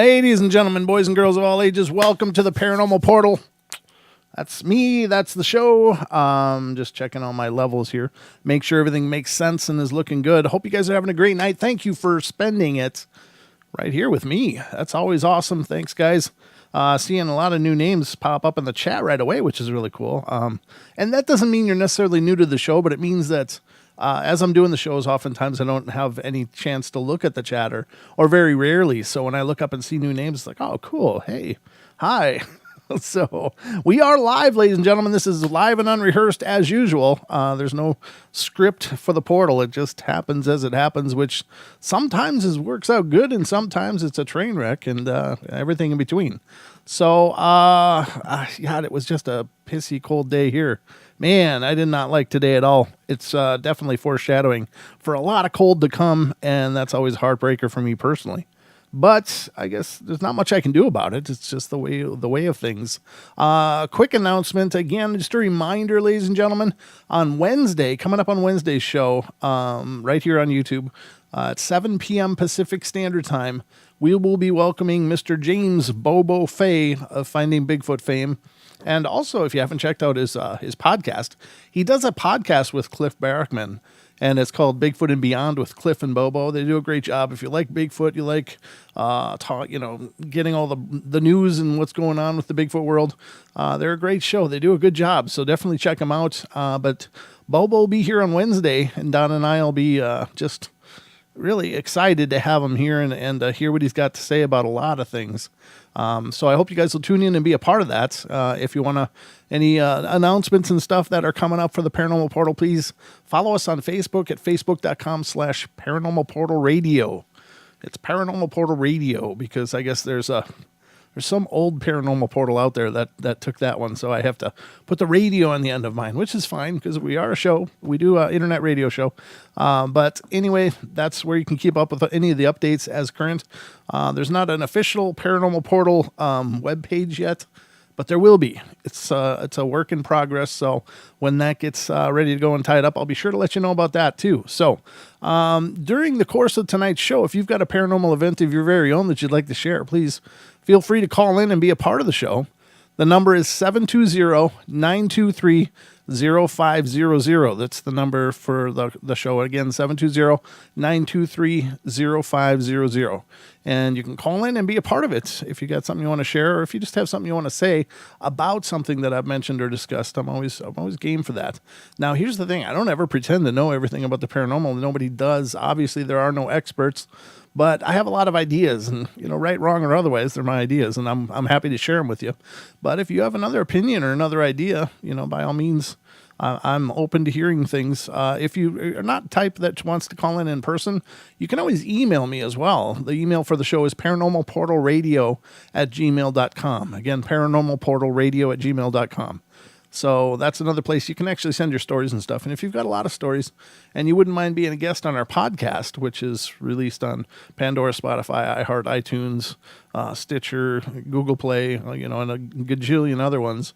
Ladies and gentlemen, boys and girls of all ages, welcome to the Paranormal Portal. That's me. That's the show. Just checking on my levels here. Make sure everything makes sense and is looking good. Hope you guys are having a great night. Thank you for spending it right here with me. That's always awesome. Thanks, guys. Seeing a lot of new names pop up in the chat right away, which is really cool. And that doesn't mean you're necessarily new to the show, but it means that as I'm doing the shows, oftentimes I don't have any chance to look at the chat or very rarely. So when I look up and see new names, it's like, oh, cool. Hey, hi. So we are live, ladies and gentlemen. This is live and unrehearsed as usual. There's no script for the portal. It just happens as it happens, which sometimes works out good and sometimes it's a train wreck and everything in between. So, God, it was just a pissy cold day here. Man, I did not like today at all. It's definitely foreshadowing for a lot of cold to come, and that's always a heartbreaker for me personally. But I guess there's not much I can do about it. It's just the way of things. Quick announcement again, just a reminder, ladies and gentlemen, on Wednesday, coming up on Wednesday's show, right here on YouTube, at 7 p.m. Pacific Standard Time, we will be welcoming Mr. James Bobo Fay of Finding Bigfoot fame. And also, if you haven't checked out his podcast, he does a podcast with Cliff Barrickman, and it's called Bigfoot and Beyond with Cliff and Bobo. They do a great job. If you like Bigfoot, you like getting all the news and what's going on with the Bigfoot world, they're a great show. They do a good job, so definitely check them out. But Bobo will be here on Wednesday, and Don and I will be just really excited to have him here and hear what he's got to say about a lot of things. So I hope you guys will tune in and be a part of that. If you want any announcements and stuff that are coming up for the Paranormal Portal, please follow us on Facebook at facebook.com/Paranormal Portal Radio. It's Paranormal Portal Radio because I guess there's some old Paranormal Portal out there that took that one, so I have to put the radio on the end of mine, which is fine because we are a show. We do an internet radio show. But anyway, that's where you can keep up with any of the updates as current. There's not an official Paranormal Portal webpage yet, but there will be. It's a work in progress, so when that gets ready to go and tied up, I'll be sure to let you know about that too. So during the course of tonight's show, if you've got a paranormal event of your very own that you'd like to share, please feel free to call in and be a part of the show. The number is 720-923-0500. That's the number for the show. Again, 720-923-0500. And you can call in and be a part of it if you got something you want to share or if you just have something you want to say about something that I've mentioned or discussed. I'm always game for that. Now, here's the thing. I don't ever pretend to know everything about the paranormal. Nobody does. Obviously, there are no experts. But I have a lot of ideas, and right, wrong, or otherwise, they're my ideas, and I'm happy to share them with you. But if you have another opinion or another idea, by all means, I'm open to hearing things. If you are not type that wants to call in person, you can always email me as well. The email for the show is paranormalportalradio@gmail.com. Again, paranormalportalradio@gmail.com. So that's another place you can actually send your stories and stuff. And if you've got a lot of stories and you wouldn't mind being a guest on our podcast, which is released on Pandora, Spotify, iHeart, iTunes, Stitcher, Google Play, and a gajillion other ones,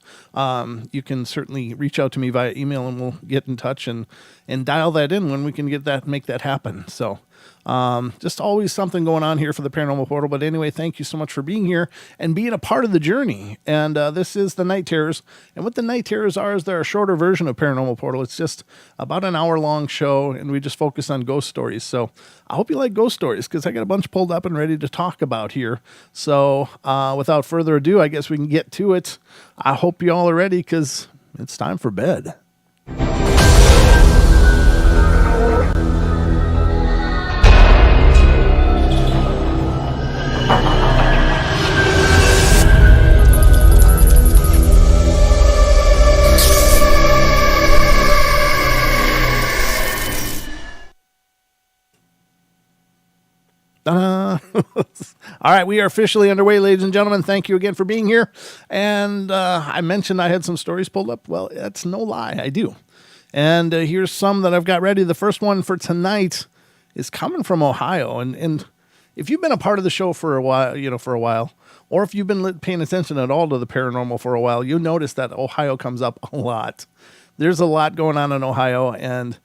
you can certainly reach out to me via email and we'll get in touch and dial that in when we can make that happen. So just always something going on here for the Paranormal Portal. But anyway, thank you so much for being here and being a part of the journey. And this is the Night Terrors. And what the Night Terrors are is they're a shorter version of Paranormal Portal. It's just about an hour-long show, and we just focus on ghost stories. So I hope you like ghost stories because I got a bunch pulled up and ready to talk about here. So without further ado, I guess we can get to it. I hope you all are ready because it's time for bed. All right, we are officially underway, ladies and gentlemen. Thank you again for being here. And I mentioned I had some stories pulled up. Well, that's no lie. I do. And here's some that I've got ready. The first one for tonight is coming from Ohio. And if you've been a part of the show for a while, or if you've been paying attention at all to the paranormal for a while, you'll notice that Ohio comes up a lot. There's a lot going on in Ohio, and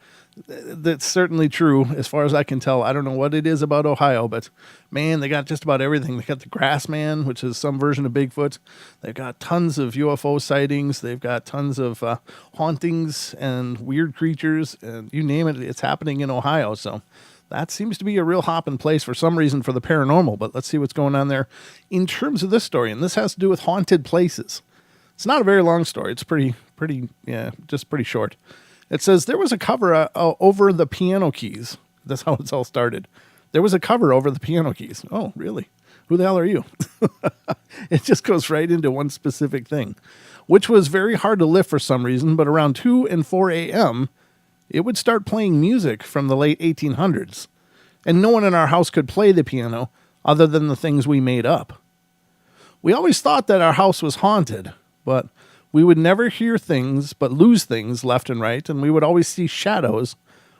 That's certainly true as far as I can tell. I don't know what it is about Ohio, but man, they got just about everything. They got the Grass Man, which is some version of Bigfoot. They've got tons of UFO sightings. They've got tons of hauntings and weird creatures, and you name it, it's happening in Ohio. So that seems to be a real hopping place for some reason for the paranormal. But let's see what's going on there in terms of this story. And this has to do with haunted places. It's not a very long story. It's pretty, just pretty short. It says there was a cover over the piano keys. That's how it's all started. There was a cover over the piano keys. Oh, really? Who the hell are you? It just goes right into one specific thing, which was very hard to lift for some reason. But around 2 and 4 a.m., it would start playing music from the late 1800s. And no one in our house could play the piano other than the things we made up. We always thought that our house was haunted, but we would never hear things but lose things left and right, and we would always see shadows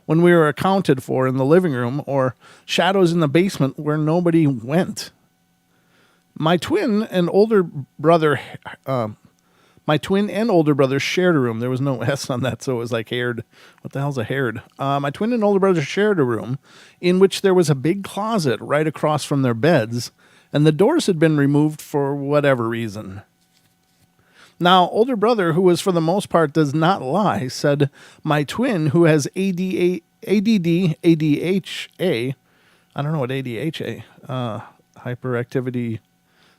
when we were accounted for in the living room or shadows in the basement where nobody went. My twin and older brother shared a room. There was no S on that, so it was like haired. What the hell's a haired? My twin and older brother shared a room in which there was a big closet right across from their beds, and the doors had been removed for whatever reason. Now, older brother, who was for the most part does not lie, said my twin, who has ADHA, I don't know what ADHA, hyperactivity,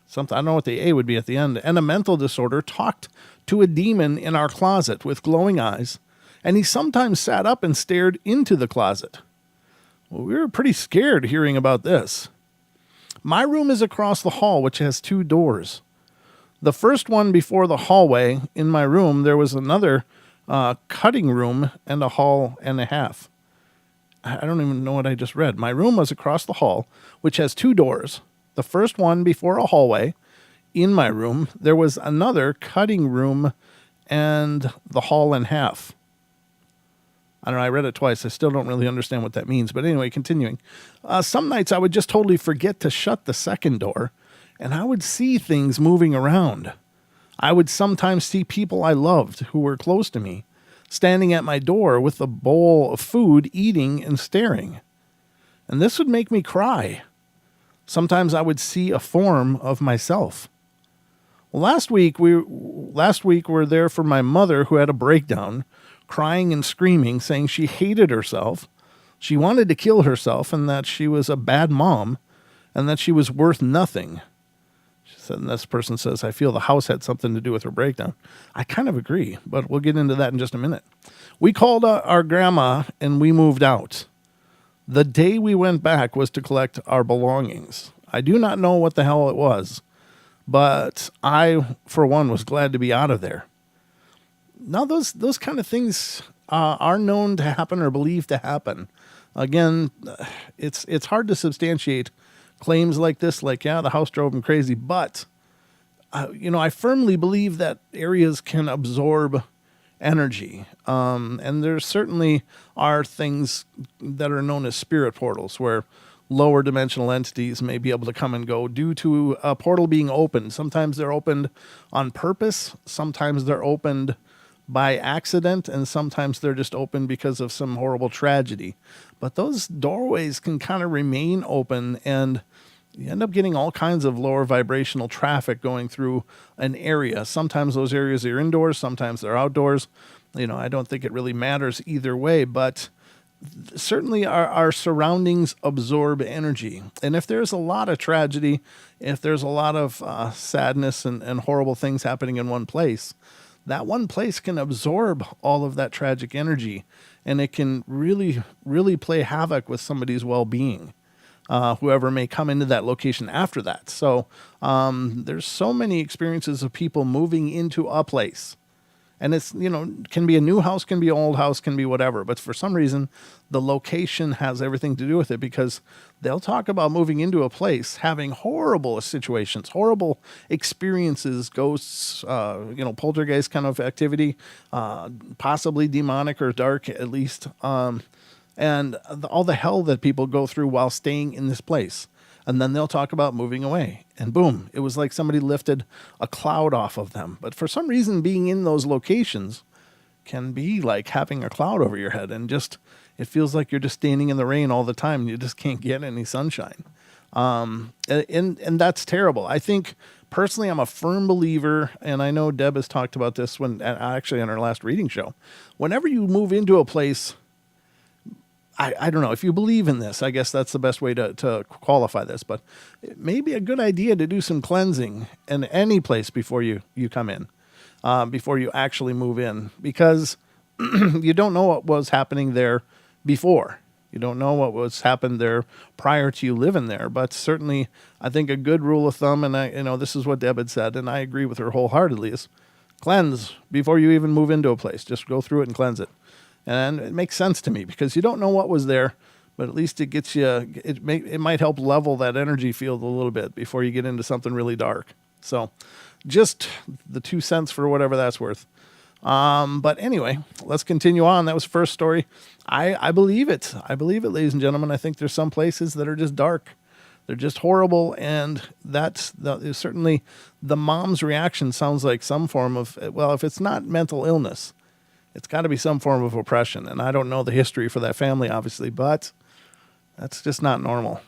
something, I don't know what the A would be at the end, and a mental disorder, talked to a demon in our closet with glowing eyes, and he sometimes sat up and stared into the closet. Well, we were pretty scared hearing about this. My room is across the hall, which has 2 doors. The first one before the hallway in my room, there was another cutting room and a hall and a half. I don't even know what I just read. My room was across the hall, which has 2 doors. The first one before a hallway. In my room, there was another cutting room and the hall and half. I don't know, I read it twice. I still don't really understand what that means. But anyway, continuing. Some nights I would just totally forget to shut the second door, and I would see things moving around. I would sometimes see people I loved who were close to me, standing at my door with a bowl of food, eating and staring. And this would make me cry. Sometimes I would see a form of myself. Well, last week we were there for my mother, who had a breakdown, crying and screaming, saying she hated herself, she wanted to kill herself, and that she was a bad mom, and that she was worth nothing. And this person says, I feel the house had something to do with her breakdown. I kind of agree, but we'll get into that in just a minute. We called our grandma and we moved out. The day we went back was to collect our belongings. I do not know what the hell it was, but I, for one, was glad to be out of there. Now, those kind of things are known to happen or believed to happen. Again, it's hard to substantiate claims like this, like, yeah, the house drove him crazy. But, I firmly believe that areas can absorb energy. And there certainly are things that are known as spirit portals, where lower dimensional entities may be able to come and go due to a portal being opened. Sometimes they're opened on purpose. Sometimes they're opened by accident, and sometimes they're just open because of some horrible tragedy. But those doorways can kind of remain open, and you end up getting all kinds of lower vibrational traffic going through an area. Sometimes those areas are indoors, sometimes they're outdoors. I don't think it really matters either way, but certainly our surroundings absorb energy. And if there's a lot of tragedy, if there's a lot of sadness and horrible things happening in one place, that one place can absorb all of that tragic energy, and it can really, really play havoc with somebody's well-being, whoever may come into that location after that. So there's so many experiences of people moving into a place. And it's, can be a new house, can be an old house, can be whatever. But for some reason, the location has everything to do with it, because they'll talk about moving into a place, having horrible situations, horrible experiences, ghosts, poltergeist kind of activity, possibly demonic or dark at least, and all the hell that people go through while staying in this place. And then they'll talk about moving away, and boom, it was like somebody lifted a cloud off of them. But for some reason, being in those locations can be like having a cloud over your head, and just It feels like you're just standing in the rain all the time. You just can't get any sunshine. And that's terrible. I think personally, I'm a firm believer, and I know Deb has talked about this when actually on our last reading show. Whenever you move into a place, I don't know if you believe in this. I guess that's the best way to qualify this, but it may be a good idea to do some cleansing in any place before you come in, before you actually move in, because you don't know what was happening there before. You don't know what was happened there prior to you living there, but certainly I think a good rule of thumb, and this is what Deb had said, and I agree with her wholeheartedly, is cleanse before you even move into a place. Just go through it and cleanse it. And it makes sense to me because you don't know what was there, but at least it gets you, it might help level that energy field a little bit before you get into something really dark. So just the 2 cents for whatever that's worth. But anyway, let's continue on. That was the first story. I believe it. I believe it, ladies and gentlemen. I think there's some places that are just dark. They're just horrible. And that's certainly the mom's reaction sounds like some form of, well, if it's not mental illness, it's got to be some form of oppression. And I don't know the history for that family, obviously, but that's just not normal.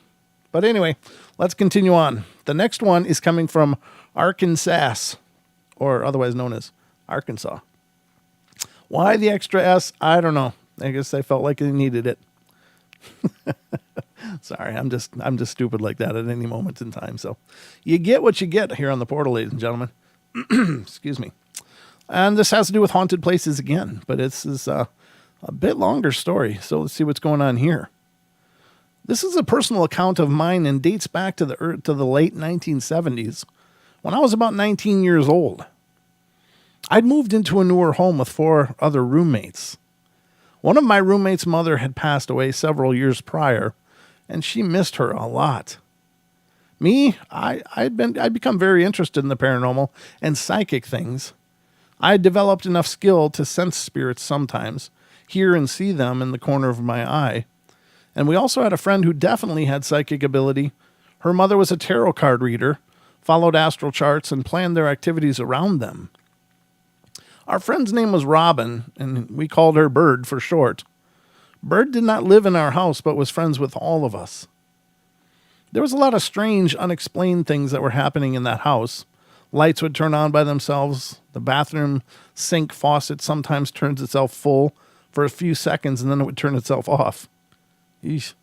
But anyway, let's continue on. The next one is coming from Arkansas, or otherwise known as Arkansas. Why the extra S? I don't know. I guess they felt like they needed it. Sorry, I'm just stupid like that at any moment in time. So you get what you get here on the portal, ladies and gentlemen. Excuse me. And this has to do with haunted places again, but this is a bit longer story. So let's see what's going on here. This is a personal account of mine and dates back to the late 1970s, when I was about 19 years old. I'd moved into a newer home with 4 other roommates. One of my roommates' mother had passed away several years prior, and she missed her a lot. Me, I'd become very interested in the paranormal and psychic things. I had developed enough skill to sense spirits sometimes, hear and see them in the corner of my eye. And we also had a friend who definitely had psychic ability. Her mother was a tarot card reader, followed astral charts, and planned their activities around them. Our friend's name was Robin, and we called her Bird for short. Bird did not live in our house, but was friends with all of us. There was a lot of strange, unexplained things that were happening in that house. Lights would turn on by themselves. The bathroom sink faucet sometimes turns itself full for a few seconds, and then it would turn itself off. Eesh.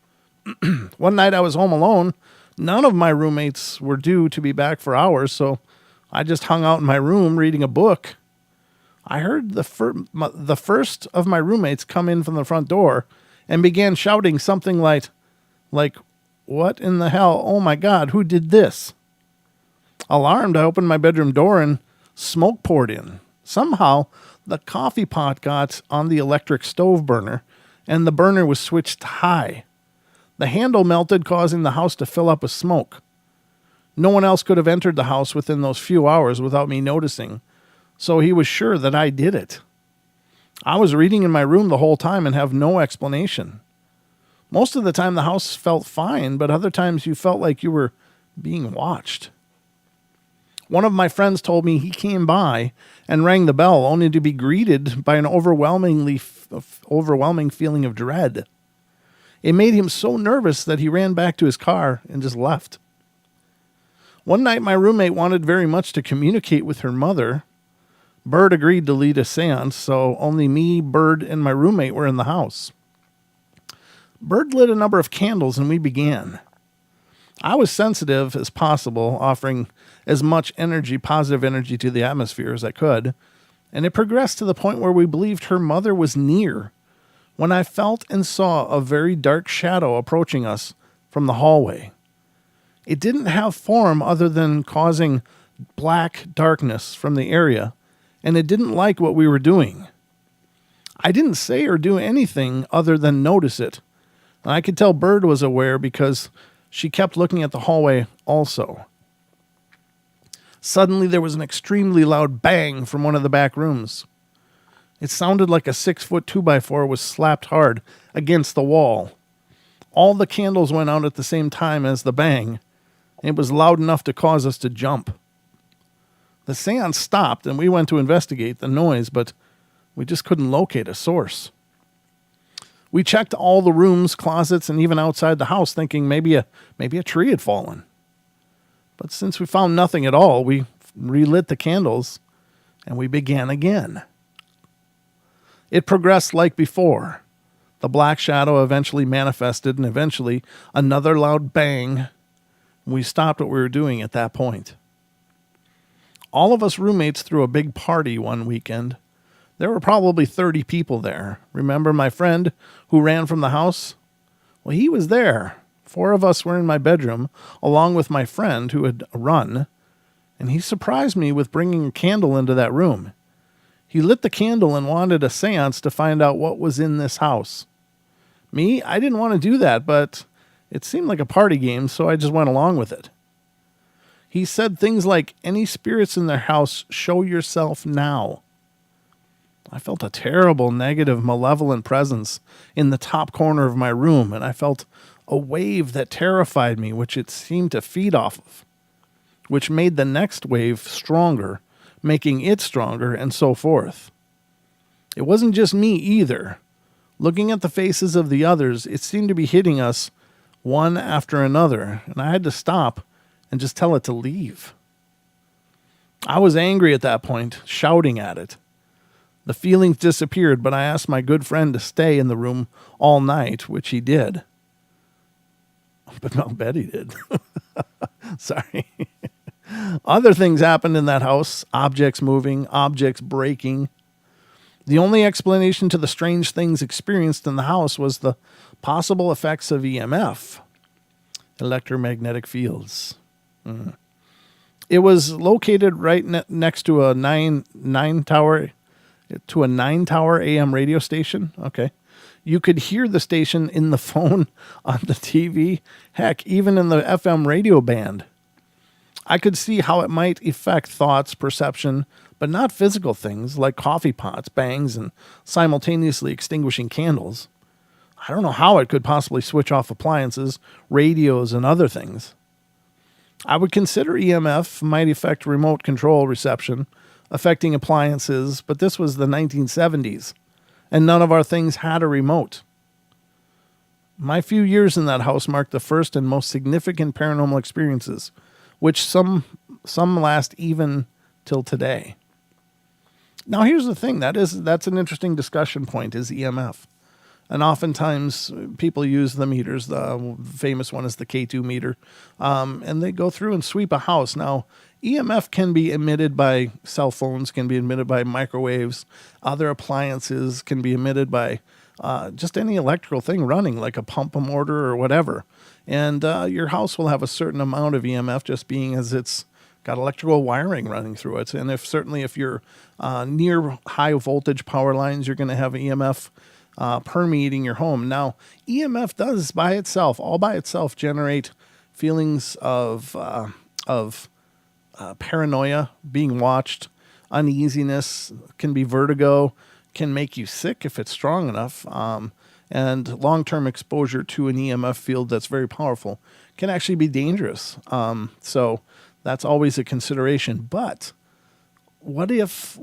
One night I was home alone. None of my roommates were due to be back for hours, so I just hung out in my room reading a book. I heard the first of my roommates come in from the front door and began shouting something like, "What in the hell? Oh my God, who did this?" Alarmed, I opened my bedroom door and smoke poured in. Somehow, the coffee pot got on the electric stove burner, and the burner was switched high. The handle melted, causing the house to fill up with smoke. No one else could have entered the house within those few hours without me noticing, so he was sure that I did it. I was reading in my room the whole time and have no explanation. Most of the time the house felt fine, but other times you felt like you were being watched. One of my friends told me he came by and rang the bell only to be greeted by an overwhelming feeling of dread. It made him so nervous that he ran back to his car and just left. One night my roommate wanted very much to communicate with her mother. Bird agreed to lead a seance, so only me, Bird, and my roommate were in the house. Bird lit a number of candles and we began. I was sensitive as possible, offering as much energy, positive energy, to the atmosphere as I could, and it progressed to the point where we believed her mother was near, when I felt and saw a very dark shadow approaching us from the hallway. It didn't have form other than causing black darkness from the area, and it didn't like what we were doing. I didn't say or do anything other than notice it, and I could tell Bird was aware because she kept looking at the hallway also. Suddenly, there was an extremely loud bang from one of the back rooms. It sounded like a 6-foot 2x4 was slapped hard against the wall. All the candles went out at the same time as the bang. It was loud enough to cause us to jump. The seance stopped and we went to investigate the noise, but we just couldn't locate a source. We checked all the rooms, closets, and even outside the house, thinking maybe a tree had fallen. But since we found nothing at all, we relit the candles and we began again. It progressed like before. The black shadow eventually manifested, and eventually another loud bang. We stopped what we were doing at that point. All of us roommates threw a big party one weekend. There were probably 30 people there. Remember my friend who ran from the house? Well, he was there. 4 of us were in my bedroom, along with my friend who had run, and he surprised me with bringing a candle into that room. He lit the candle and wanted a seance to find out what was in this house. Me, I didn't want to do that, but it seemed like a party game, so I just went along with it. He said things like, "Any spirits in their house, show yourself now." I felt a terrible, negative, malevolent presence in the top corner of my room, and I felt a wave that terrified me, which it seemed to feed off of, which made the next wave stronger, making it stronger, and so forth. It wasn't just me either. Looking at the faces of the others, it seemed to be hitting us one after another, and I had to stop and just tell it to leave. I was angry at that point, shouting at it. The feelings disappeared, but I asked my good friend to stay in the room all night, which he did. But no, Betty did. Sorry. Other things happened in that house. Objects moving, objects breaking. The only explanation to the strange things experienced in the house was the possible effects of EMF, electromagnetic fields. It was located right next to a nine tower AM radio station. Okay. You could hear the station in the phone, on the TV, heck, even in the FM radio band. I could see how it might affect thoughts, perception, but not physical things like coffee pots, bangs, and simultaneously extinguishing candles. I don't know how it could possibly switch off appliances, radios, and other things. I would consider EMF might affect remote control reception, affecting appliances, but this was the 1970s, and none of our things had a remote. My few years in that house marked the first and most significant paranormal experiences, which some last even till today. Now, here's the thing. That's an interesting discussion point, is EMF. And oftentimes people use the meters. The famous one is the K2 meter. And they go through and sweep a house. Now, EMF can be emitted by cell phones, can be emitted by microwaves. Other appliances can be emitted by just any electrical thing running, like a pump, a motor, or whatever. And your house will have a certain amount of EMF just being as it's got electrical wiring running through it. And if you're near high voltage power lines, you're going to have EMF permeating your home. Now, EMF does all by itself, generate feelings of paranoia, being watched, uneasiness, can be vertigo, can make you sick if it's strong enough. And long-term exposure to an EMF field that's very powerful can actually be dangerous. So that's always a consideration. But what if,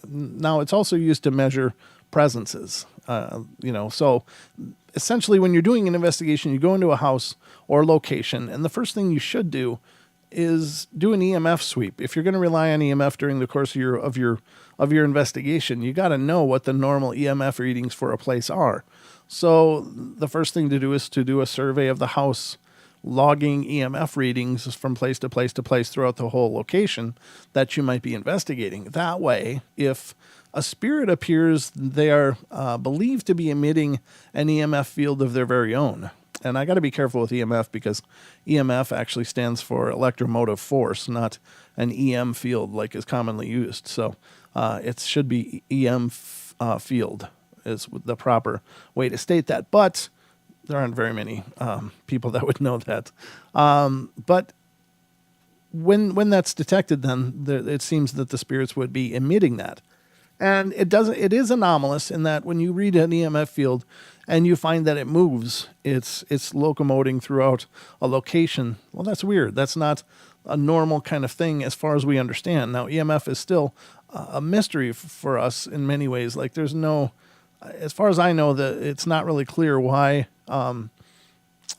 now it's also used to measure presences, so essentially when you're doing an investigation, you go into a house or location, and the first thing you should do is do an EMF sweep. If you're going to rely on EMF during the course of your investigation, you got to know what the normal EMF readings for a place are. So the first thing to do is to do a survey of the house, logging EMF readings from place to place to place throughout the whole location that you might be investigating. That way, if a spirit appears, they are believed to be emitting an EMF field of their very own. And I got to be careful with EMF because EMF actually stands for electromotive force, not an EM field like is commonly used. So it should be EM field is the proper way to state that. But there aren't very many people that would know that. But when that's detected, then it seems that the spirits would be emitting that. And it is anomalous in that when you read an EMF field and you find that it moves, it's locomoting throughout a location. Well, that's weird. That's not a normal kind of thing as far as we understand. Now, EMF is still a mystery for us in many ways. Like there's no as far as I know, it's not really clear why.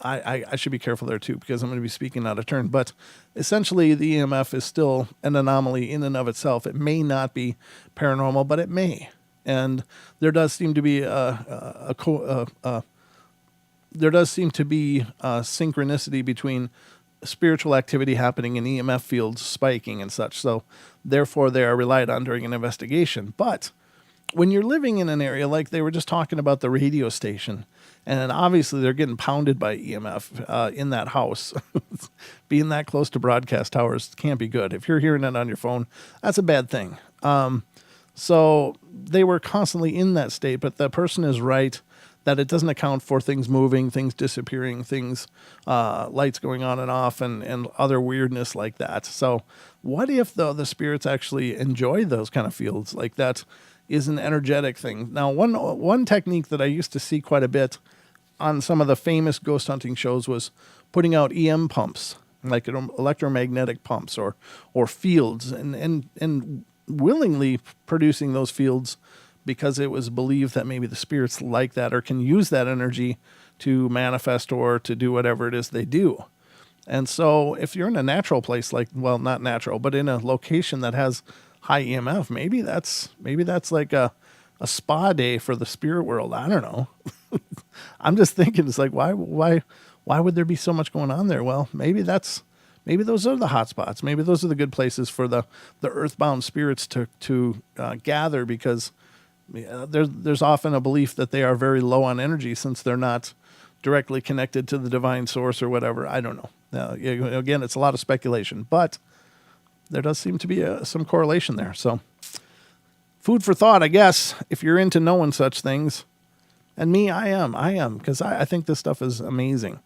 I should be careful there too, because I'm going to be speaking out of turn. But essentially, the EMF is still an anomaly in and of itself. It may not be paranormal, but it may. And there does seem to be synchronicity between spiritual activity happening and EMF fields spiking and such. So therefore, they are relied on during an investigation. But when you're living in an area like they were just talking about the radio station, and obviously they're getting pounded by EMF in that house, being that close to broadcast towers can't be good. If you're hearing it on your phone, that's a bad thing. So they were constantly in that state, but the person is right that it doesn't account for things moving, things disappearing, things, lights going on and off, and other weirdness like that. So what if, though, the spirits actually enjoy those kind of fields? Like, that is an energetic thing. Now, one technique that I used to see quite a bit on some of the famous ghost hunting shows was putting out EM pumps, like electromagnetic pumps or fields, and willingly producing those fields because it was believed that maybe the spirits like that or can use that energy to manifest or to do whatever it is they do. And so if you're in a natural place, like, well, not natural, but in a location that has high EMF, maybe that's like a spa day for the spirit world. I don't know. I'm just thinking, it's like, why would there be so much going on there? Well, maybe those are the hot spots. Maybe those are the good places for the earthbound spirits to gather, because there's often a belief that they are very low on energy since they're not directly connected to the divine source or whatever. I don't know. Again, it's a lot of speculation, but there does seem to be some correlation there. So food for thought, I guess, if you're into knowing such things. And me, I am, because I think this stuff is amazing,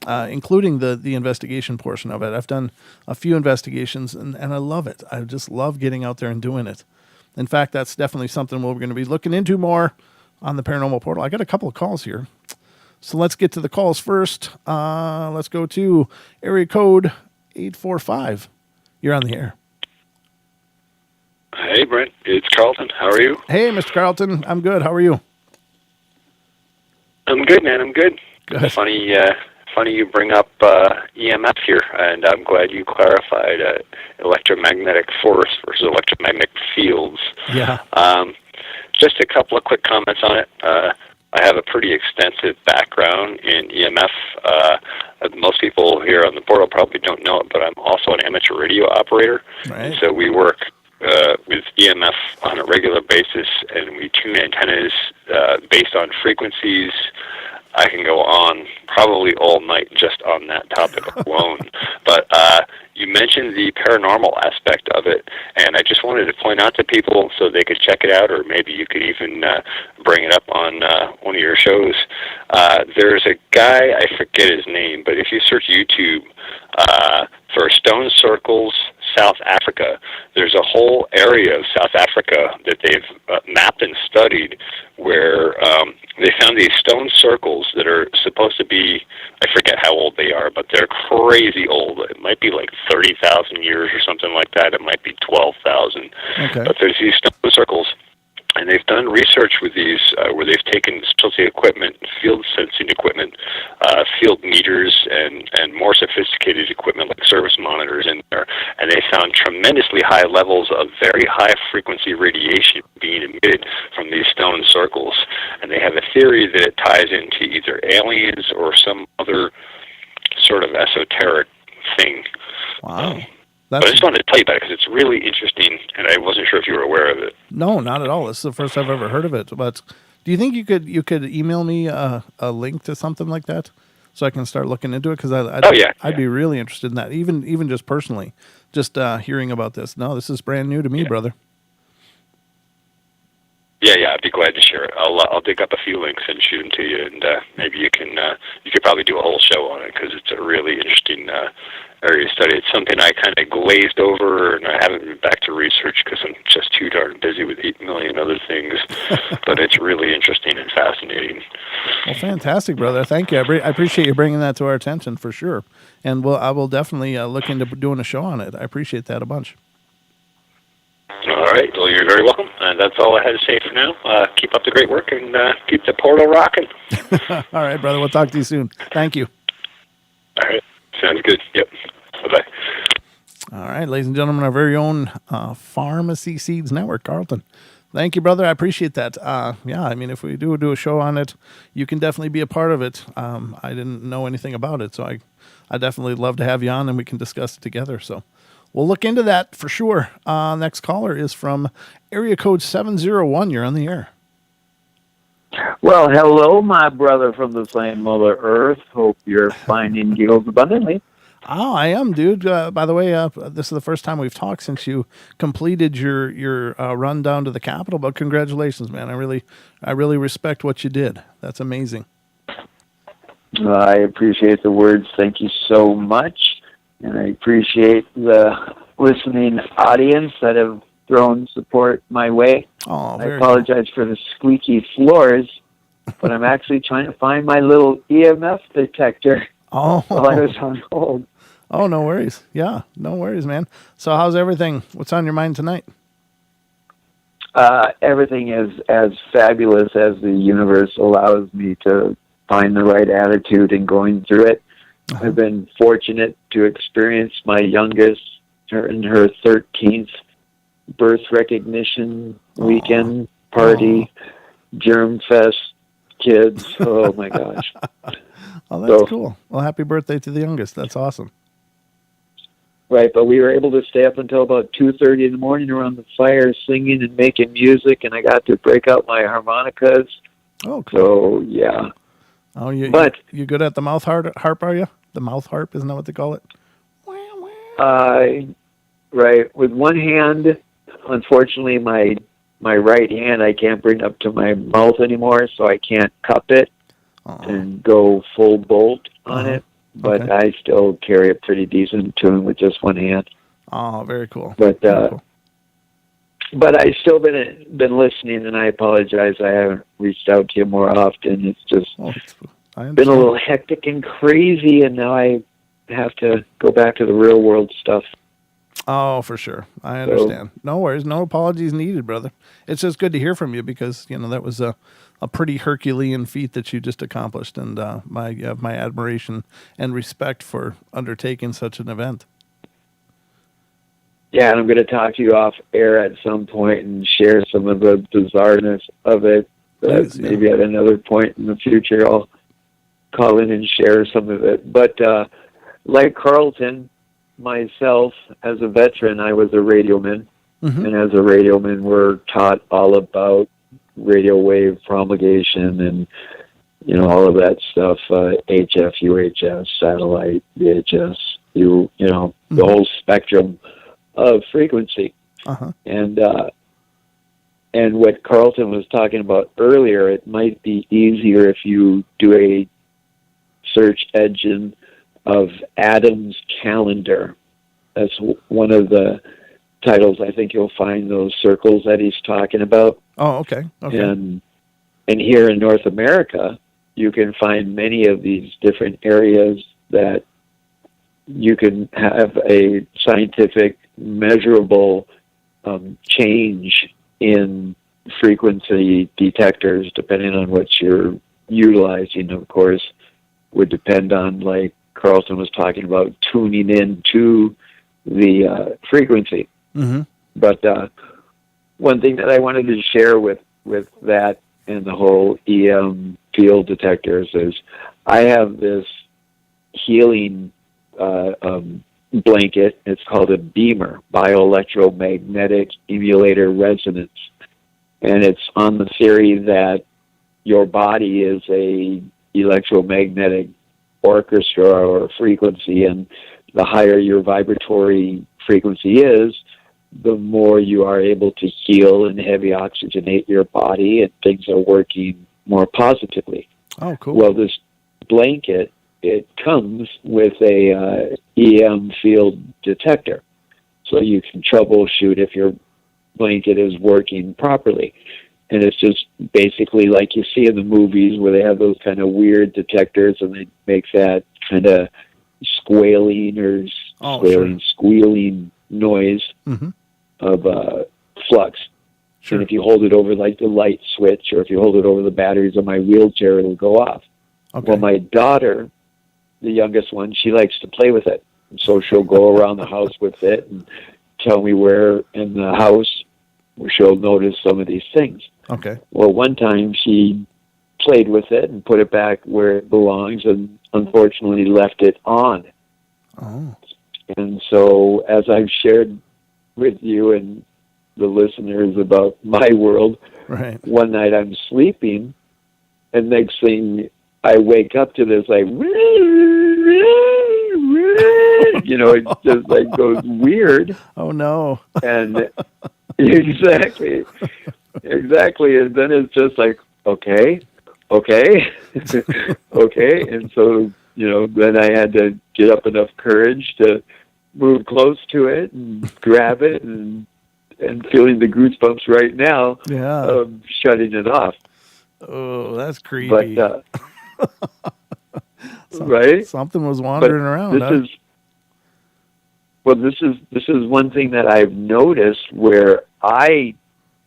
including the investigation portion of it. I've done a few investigations, and I love it. I just love getting out there and doing it. In fact, that's definitely something we're going to be looking into more on the Paranormal Portal. I got a couple of calls here. So let's get to the calls first. Let's go to area code 845. You're on the air. Hey, Brent. It's Carlton. How are you? Hey, Mr. Carlton. I'm good. How are you? I'm good, man. I'm good. Good. Funny you bring up EMF here, and I'm glad you clarified electromagnetic force versus electromagnetic fields. Yeah. Just a couple of quick comments on it. I have a pretty extensive background in EMF. Most people here on the portal probably don't know it, but I'm also an amateur radio operator. Right. And so we work with EMF on a regular basis, and we tune antennas based on frequencies. I can go on probably all night just on that topic alone. But you mentioned the paranormal aspect of it, and I just wanted to point out to people so they could check it out, or maybe you could even bring it up on one of your shows. There's a guy, I forget his name, but if you search YouTube for stone circles, South Africa, there's a whole area of South Africa that they've mapped and studied where they found these stone circles that are supposed to be, I forget how old they are, but they're crazy old. It might be like 30,000 years or something like that. It might be 12,000. Okay. But there's these stone circles, and they've done research with these where they've taken specialty equipment, field sensing equipment, field meters, and more sophisticated equipment like service monitors in there, and they found tremendously high levels of very high frequency radiation being emitted from these stone circles. And they have a theory that it ties into either aliens or some other sort of esoteric thing. Wow. But I just wanted to tell you about it because it's really interesting, and I wasn't sure if you were aware of it. No, not at all. This is the first I've ever heard of it. But do you think you could email me a link to something like that so I can start looking into it? Because I'd be really interested in that, even just personally, just hearing about this. No, this is brand new to me, brother. Yeah, I'd be glad to share it. I'll dig up a few links and shoot them to you, and maybe you could probably do a whole show on it because it's a really interesting area to study. It's something I kind of glazed over, and I haven't been back to research because I'm just too darn busy with 8 million other things. But it's really interesting and fascinating. Well, fantastic, brother. Thank you. I appreciate you bringing that to our attention for sure, and I will definitely look into doing a show on it. I appreciate that a bunch. All All right. Well, you're very welcome. And that's all I had to say for now. Keep up the great work and keep the portal rocking. All right, brother. We'll talk to you soon. Thank you. All right. Sounds good. Yep. Bye-bye. All right, ladies and gentlemen, our very own Pharmacy Seeds Network, Carlton. Thank you, brother. I appreciate that. Yeah, I mean, if we do a show on it, you can definitely be a part of it. I didn't know anything about it, so I definitely love to have you on and we can discuss it together. So we'll look into that for sure. Next caller is from area code 701. You're on the air. Well, hello, my brother from the same Mother Earth. Hope you're finding deals abundantly. Oh, I am, dude. By the way, this is the first time we've talked since you completed your run down to the Capitol. But congratulations, man! I really respect what you did. That's amazing. I appreciate the words. Thank you so much, and I appreciate the listening audience that have thrown support my way. Oh, I apologize for the squeaky floors, but I'm actually trying to find my little EMF detector. Oh, while I was on hold. Oh, no worries. Yeah, no worries, man. So how's everything? What's on your mind tonight? Everything is as fabulous as the universe allows me to find the right attitude in going through it. Uh-huh. I've been fortunate to experience my youngest in her 13th birth recognition weekend party, Germ Fest kids. Oh, my gosh. Oh, that's cool. Well, happy birthday to the youngest. That's awesome. Right, but we were able to stay up until about 2:30 in the morning around the fire singing and making music, and I got to break out my harmonicas. Oh, cool. So, yeah. Oh, you good at the mouth harp, are you? The mouth harp, isn't that what they call it? Right. With one hand, unfortunately, my right hand I can't bring up to my mouth anymore, so I can't cup it and go full bolt on it. But I still carry a pretty decent tune with just one hand. Oh, very cool. But but I still been listening, and I apologize I haven't reached out to you more often. It's just been a little hectic and crazy, and now I have to go back to the real world stuff. Oh, for sure. I understand. No worries. No apologies needed, brother. It's just good to hear from you because, that was a pretty Herculean feat that you just accomplished. And my admiration and respect for undertaking such an event. Yeah, and I'm going to talk to you off air at some point and share some of the bizarreness of it. Please, maybe at another point in the future, I'll call in and share some of it. But like Carlton, myself, as a veteran, I was a radioman. Mm-hmm. And as a radioman, we're taught all about radio wave promulgation and, all of that stuff, HF, UHF, satellite, VHS, the whole spectrum of frequency. Uh-huh. And what Carlton was talking about earlier, it might be easier if you do a search engine of Adam's calendar. That's one of the titles. I think you'll find those circles that he's talking about. Oh, okay. And here in North America, you can find many of these different areas that you can have a scientific, measurable change in frequency detectors, depending on what you're utilizing, of course, would depend on, like Carlton was talking about, tuning in to the frequency. Mm-hmm. But one thing that I wanted to share with that and the whole EM field detectors is I have this healing blanket. It's called a beamer, bioelectromagnetic emulator resonance. And it's on the theory that your body is a electromagnetic orchestra or frequency, and the higher your vibratory frequency is, the more you are able to heal and heavy oxygenate your body, and things are working more positively. Oh, cool. Well, this blanket, it comes with a EM field detector, so you can troubleshoot if your blanket is working properly. And it's just basically like you see in the movies where they have those kind of weird detectors and they make that kind of squealing noise of flux. Sure. And if you hold it over like the light switch, or if you hold it over the batteries of my wheelchair, it'll go off. Okay. Well, my daughter, the youngest one, she likes to play with it. So she'll go around the house with it and tell me where in the house where she'll notice some of these things. Okay. Well, one time she played with it and put it back where it belongs, and unfortunately left it on. Oh. And so, as I've shared with you and the listeners about my world, Right. one night I'm sleeping, and next thing I wake up to this like, you know, it just like goes weird. Oh no. And exactly. And then it's just like, okay. Okay. And so, you know, then I had to get up enough courage to move close to it and grab it, and feeling the goosebumps right now Yeah. of shutting it off. Oh, that's creepy. But, right? Something was wandering around. This is one thing that I've noticed, where I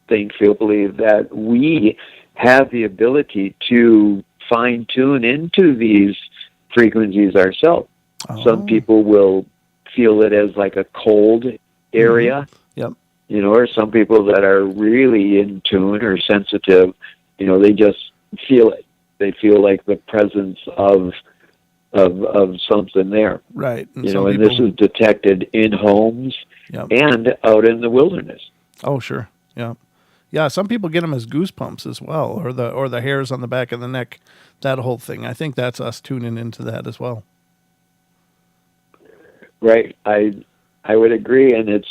believe that we have the ability to fine tune into these frequencies ourselves. Oh. Some people will feel it as like a cold area, Yep. you know, or some people that are really in tune or sensitive, you know, they just feel it. They feel like the presence of something there. Right. You know, and this is detected in homes Yep. and out in the wilderness. Oh, sure. Yeah. Yeah, some people get them as goosebumps as well, or the hairs on the back of the neck, that whole thing. I think that's us tuning into that as well. Right. I would agree, and it's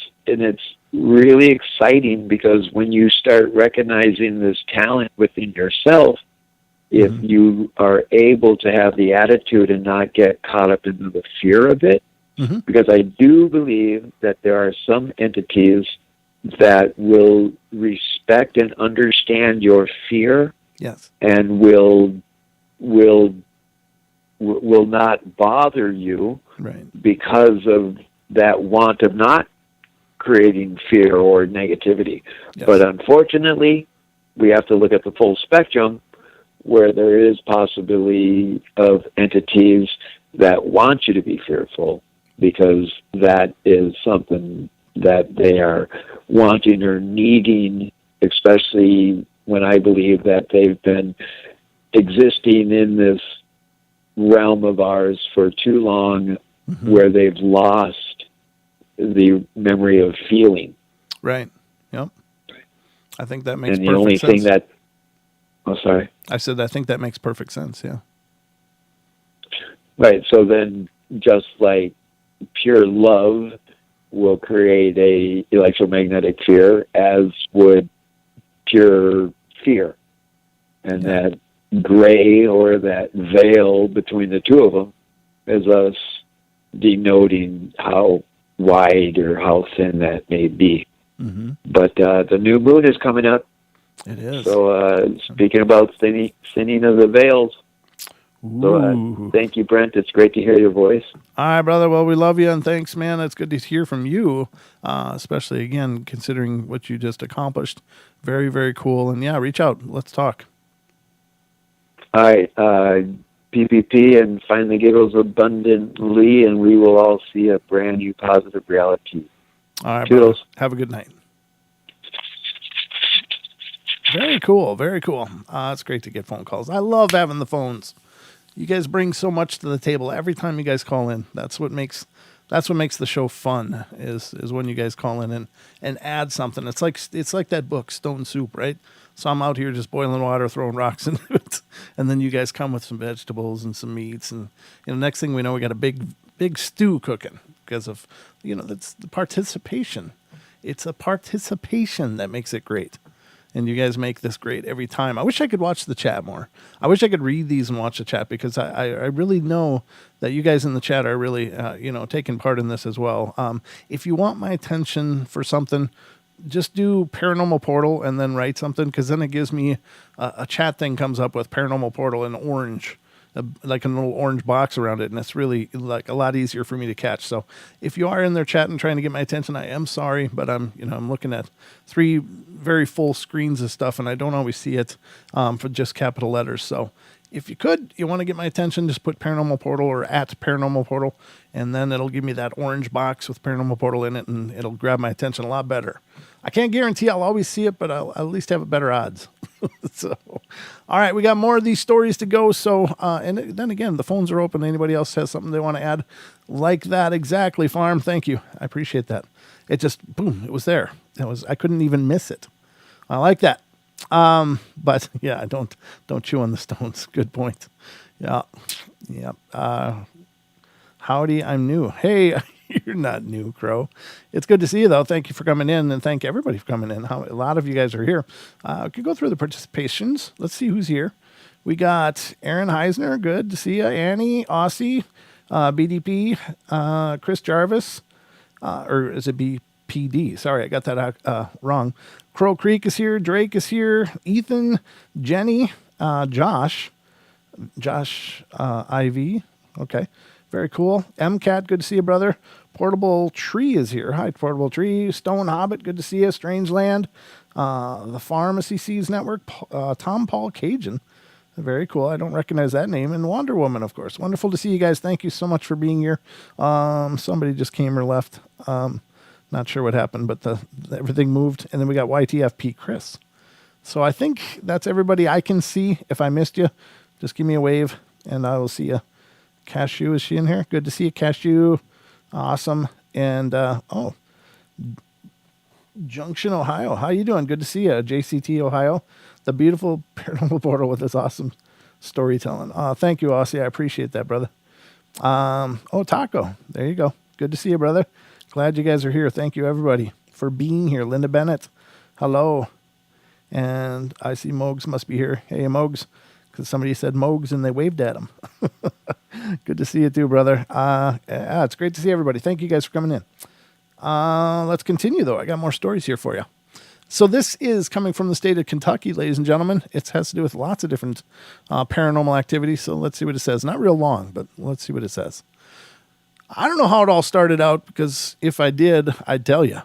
really exciting, because when you start recognizing this talent within yourself, if you are able to have the attitude and not get caught up into the fear of it, because I do believe that there are some entities that will respect and understand your fear, Yes, and will not bother you, right. because of that want of not creating fear or negativity. Yes. But unfortunately, we have to look at the full spectrum, where there is possibility of entities that want you to be fearful, because that is something that they are wanting or needing, especially when I believe that they've been existing in this realm of ours for too long, where they've lost the memory of feeling. Right. Yep. I think that makes And the perfect only sense. thing that, sorry. I said, I think that makes perfect sense. Yeah. Right. So then, just like pure love will create a electromagnetic field, as would pure fear. And that gray, or that veil between the two of them, is us denoting how wide or how thin that may be. But the new moon is coming up. It is. So speaking about thinning of the veils, so thank you, Brent. It's great to hear your voice. All right, brother. Well, we love you, and thanks, man. It's good to hear from you, especially, again, considering what you just accomplished. Very, very cool. And, yeah, reach out. Let's talk. All right. PPP and Find the Giggles abundantly, and we will all see a brand new positive reality. All right, Toodles. brother. Have a good night. Very cool. Very cool. It's great to get phone calls. I love having the phones. You guys bring so much to the table every time you guys call in. That's what makes the show fun, is when you guys call in and add something. It's like that book, Stone Soup, right? So I'm out here just boiling water, throwing rocks into it, and then you guys come with some vegetables and some meats, and next thing we know, we got a big stew cooking, because of that's the participation. It's a participation that makes it great. And you guys make this great every time. I wish I could watch the chat more. I wish I could read these and watch the chat, because I really know that you guys in the chat are really, taking part in this as well. If you want my attention for something, just do Paranormal Portal and then write something, because then it gives me a chat thing comes up with Paranormal Portal in orange. like a little orange box around it, and it's really like a lot easier for me to catch. So if you are in there chatting, trying to get my attention, I am sorry, but I'm looking at 3 very full screens of stuff, and I don't always see it for just capital letters. So if you want to get my attention, just put Paranormal Portal or at Paranormal Portal, and then it'll give me that orange box with Paranormal Portal in it, and it'll grab my attention a lot better. I can't guarantee I'll always see it, but I'll at least have better odds. So, all right, we got more of these stories to go. So, and then again, the phones are open. Anybody else has something they want to add like that? Exactly, Farm. Thank you. I appreciate that. It just, boom, it was there. I couldn't even miss it. I like that. But yeah, don't chew on the stones. Good point. Yeah. Howdy, I'm new. Hey, you're not new, Crow. It's good to see you though. Thank you for coming in, and thank everybody for coming in. A lot of you guys are here. We could go through the participations. Let's see who's here. We got Aaron Heisner. Good to see you. Annie, Aussie, BDP, Chris Jarvis, or is it BPD? Sorry, I got that wrong. Crow Creek is here. Drake is here. Ethan, Jenny, Josh, IV. Okay. Very cool. MCAT, good to see you, brother. Portable Tree is here. Hi, Portable Tree. Stone Hobbit, good to see you. Strangeland. The Pharmacy Seas Network. Tom Paul Cajun. Very cool. I don't recognize that name. And Wonder Woman, of course. Wonderful to see you guys. Thank you so much for being here. Somebody just came or left. Not sure what happened, but everything moved. And then we got YTFP Chris. So I think that's everybody I can see. If I missed you, just give me a wave and I will see you. Cashew, is she in here? Good to see you, Cashew. Awesome. And, Junction, Ohio. How you doing? Good to see you, JCT, Ohio. The beautiful Paranormal Portal with this awesome storytelling. Thank you, Aussie. I appreciate that, brother. Taco. There you go. Good to see you, brother. Glad you guys are here. Thank you, everybody, for being here. Linda Bennett. Hello. And I see Mogs must be here. Hey, Mogs. Because somebody said Mogs and they waved at him. Good to see you too, brother. It's great to see everybody. Thank you guys for coming in. Let's continue, though. I got more stories here for you. So this is coming from the state of Kentucky, ladies and gentlemen. It has to do with lots of different paranormal activities. So let's see what it says. Not real long, but let's see what it says. I don't know how it all started out, because if I did, I'd tell you.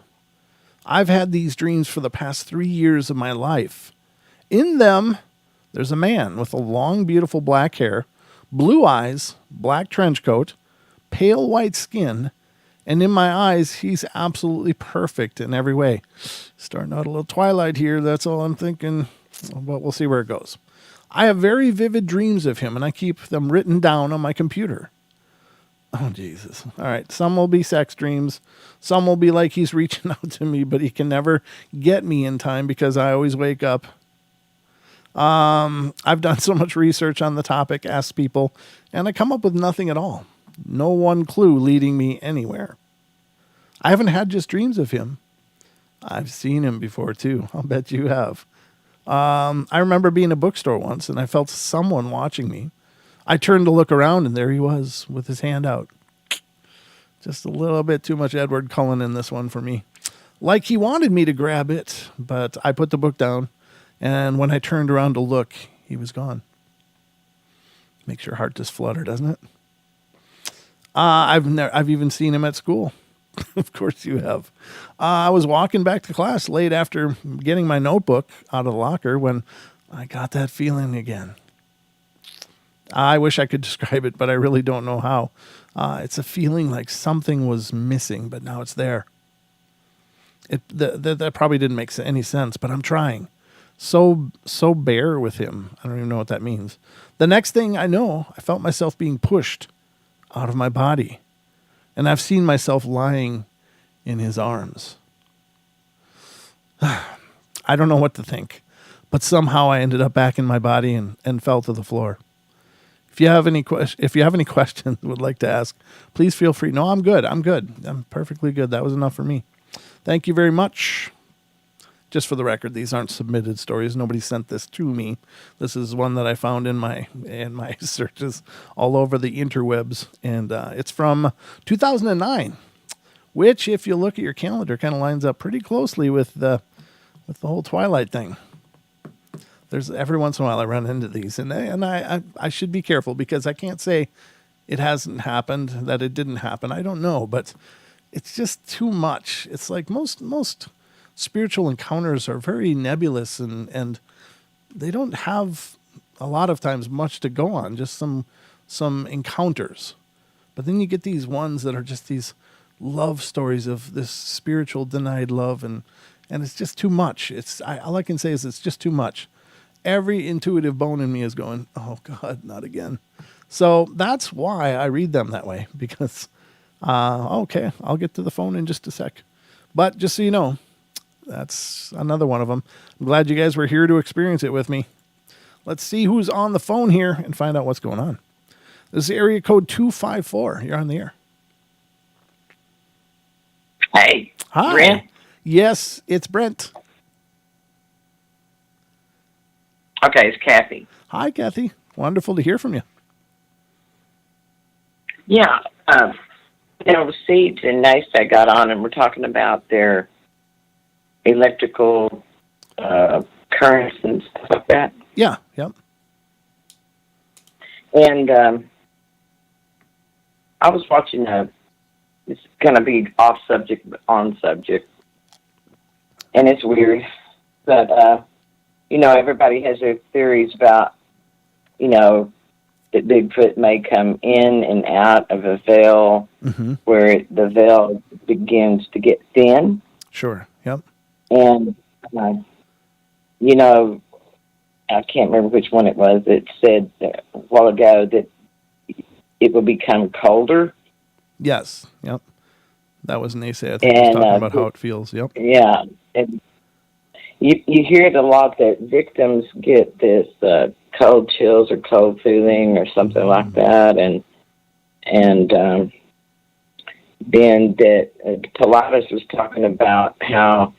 I've had these dreams for the past 3 years of my life. In them, there's a man with a long, beautiful black hair, blue eyes, black trench coat, pale white skin, and in my eyes, he's absolutely perfect in every way. Starting out a little Twilight here, that's all I'm thinking, but we'll see where it goes. I have very vivid dreams of him, and I keep them written down on my computer. Oh, Jesus. All right, some will be sex dreams. Some will be like he's reaching out to me, but he can never get me in time because I always wake up. I've done so much research on the topic, asked people, and I come up with nothing at all. No one clue leading me anywhere. I haven't had just dreams of him. I've seen him before too. I'll bet you have. I remember being in a bookstore once and I felt someone watching me. I turned to look around and there he was with his hand out. Just a little bit too much Edward Cullen in this one for me. Like he wanted me to grab it, but I put the book down. And when I turned around to look, he was gone. Makes your heart just flutter, doesn't it? I've even seen him at school. Of course you have. I was walking back to class late after getting my notebook out of the locker when I got that feeling again. I wish I could describe it, but I really don't know how. It's a feeling like something was missing, but now it's there. That probably didn't make any sense, but I'm trying. So bare with him. I don't even know what that means. The next thing I know, I felt myself being pushed out of my body. And I've seen myself lying in his arms. I don't know what to think. But somehow I ended up back in my body and fell to the floor. If you have any questions would like to ask, please feel free. No, I'm good. I'm perfectly good. That was enough for me. Thank you very much. Just for the record, these aren't submitted stories. Nobody sent this to me. This is one that I found in my searches all over the interwebs, and it's from 2009, which, if you look at your calendar, kind of lines up pretty closely with the whole Twilight thing. There's every once in a while I run into these, and I should be careful because I can't say it hasn't happened, that it didn't happen. I don't know, but it's just too much. It's like most spiritual encounters are very nebulous, and they don't have a lot of times much to go on, just some encounters. But then you get these ones that are just these love stories of this spiritual denied love, and it's just too much. All I can say is it's just too much. Every intuitive bone in me is going, oh God, not again. So that's why I read them that way, because, okay, I'll get to the phone in just a sec. But just so you know, that's another one of them. I'm glad you guys were here to experience it with me. Let's see who's on the phone here and find out what's going on. This is area code 254. You're on the air. Hey, Hi. Brent? Yes, it's Brent. Okay, it's Kathy. Hi, Kathy. Wonderful to hear from you. Yeah, Seeds and NASA got on and we're talking about their electrical currents and stuff like that. Yeah, yep. And I was watching it's going to be off subject, but on subject. And it's weird. But, everybody has their theories about, that Bigfoot may come in and out of a veil where the veil begins to get thin. Sure, yep. And, I can't remember which one it was that said a while ago that it will become colder. Yes, yep. That was Naysa. I think he was talking about how it feels, yep. Yeah. And you hear it a lot that victims get this cold chills or cold feeling or something like that. And then that Pilatus was talking about how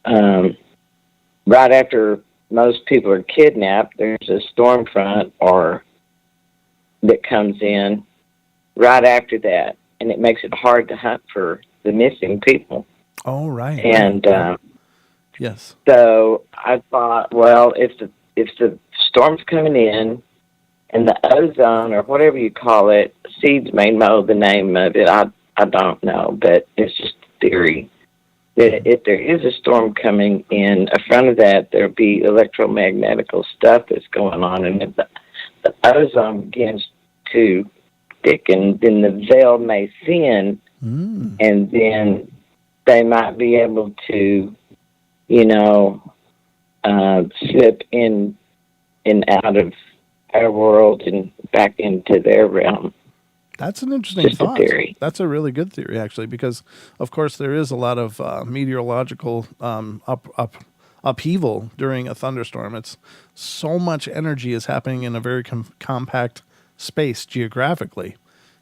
right after most people are kidnapped, there's a storm front that comes in right after that, and it makes it hard to hunt for the missing people. Oh, right. And yes. So I thought, well, if the storm's coming in and the ozone or whatever you call it, Seeds may know the name of it. I don't know, but it's just theory. That if there is a storm coming in front of that, there'll be electromagnetical stuff that's going on. And if the ozone begins to thicken, then the veil may thin, and then they might be able to, slip in and out of our world and back into their realm. That's an interesting Just thought. a theory. That's a really good theory, actually, because, of course, there is a lot of meteorological upheaval during a thunderstorm. It's so much energy is happening in a very compact space geographically,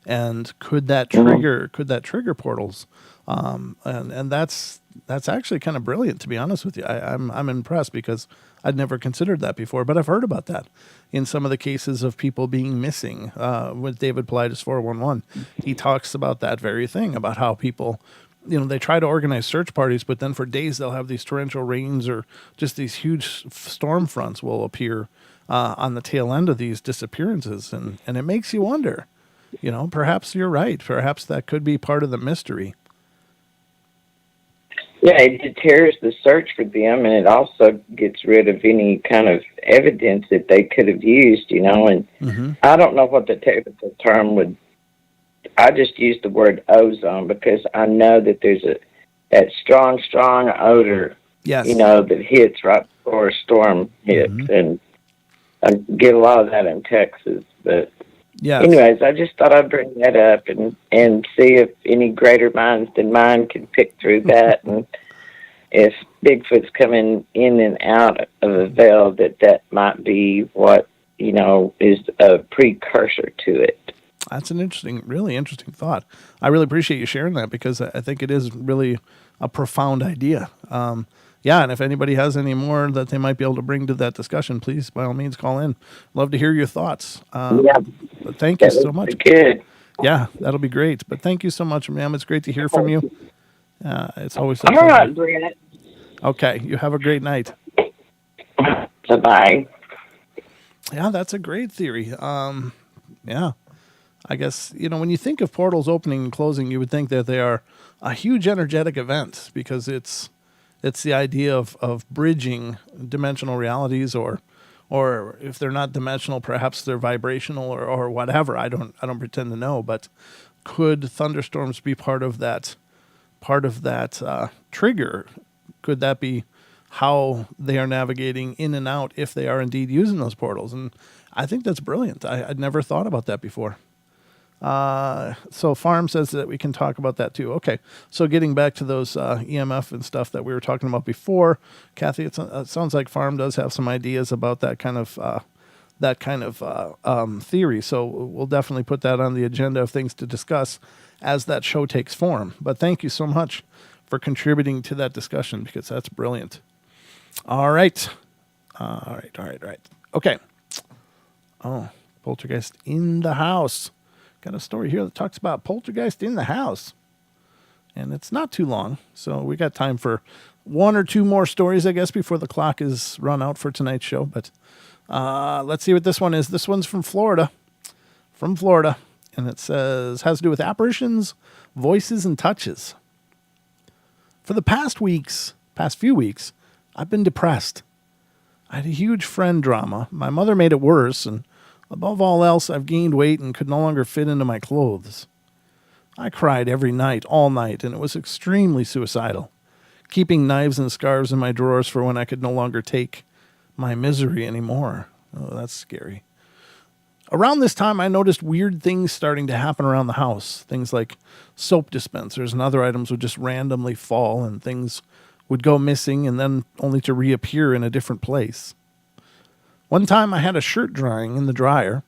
and could that trigger portals? And that's actually kind of brilliant, to be honest with you. I'm impressed because I'd never considered that before, but I've heard about that in some of the cases of people being missing. With David Paulides 411, he talks about that very thing, about how people, they try to organize search parties, but then for days they'll have these torrential rains or just these huge storm fronts will appear on the tail end of these disappearances, and it makes you wonder. Perhaps you're right. Perhaps that could be part of the mystery. Yeah, it deters the search for them, and it also gets rid of any kind of evidence that they could have used, and I don't know what the technical term would. I just use the word ozone because I know that there's that strong odor, yes, that hits right before a storm hits, and I get a lot of that in Texas, but yes. Anyways, I just thought I'd bring that up and see if any greater minds than mine can pick through that, and if Bigfoot's coming in and out of a veil, that might be what, is a precursor to it. That's an really interesting thought. I really appreciate you sharing that because I think it is really a profound idea. Yeah, and if anybody has any more that they might be able to bring to that discussion, please, by all means, call in. Love to hear your thoughts. But thank you so much. Good. Yeah, that'll be great. But thank you so much, ma'am. It's great to hear from you. It's always a All pleasure. right, Brent. Okay, you have a great night. Thanks. Bye-bye. Yeah, that's a great theory. Yeah. I guess, when you think of portals opening and closing, you would think that they are a huge energetic event because it's the idea of bridging dimensional realities, or if they're not dimensional, perhaps they're vibrational or whatever. I don't pretend to know, but could thunderstorms be part of that trigger? Could that be how they are navigating in and out if they are indeed using those portals? And I think that's brilliant. I'd never thought about that before. So Farm says that we can talk about that too. Okay. So getting back to those EMF and stuff that we were talking about before, Kathy, it sounds like Farm does have some ideas about that kind of theory. So we'll definitely put that on the agenda of things to discuss as that show takes form. But thank you so much for contributing to that discussion, because that's brilliant. All right. Okay. Oh, Poltergeist in the house. Got a story here that talks about Poltergeist in the house. And it's not too long, so we got time for one or two more stories, I guess, before the clock is run out for tonight's show. But let's see what this one is. This one's from Florida. And it has to do with apparitions, voices, and touches. For the past few weeks, I've been depressed. I had a huge friend drama. My mother made it worse, and above all else, I've gained weight and could no longer fit into my clothes. I cried every night, all night, and it was extremely suicidal, keeping knives and scarves in my drawers for when I could no longer take my misery anymore. Oh, that's scary. Around this time, I noticed weird things starting to happen around the house. Things like soap dispensers and other items would just randomly fall, and things would go missing and then only to reappear in a different place. One time I had a shirt drying in the dryer.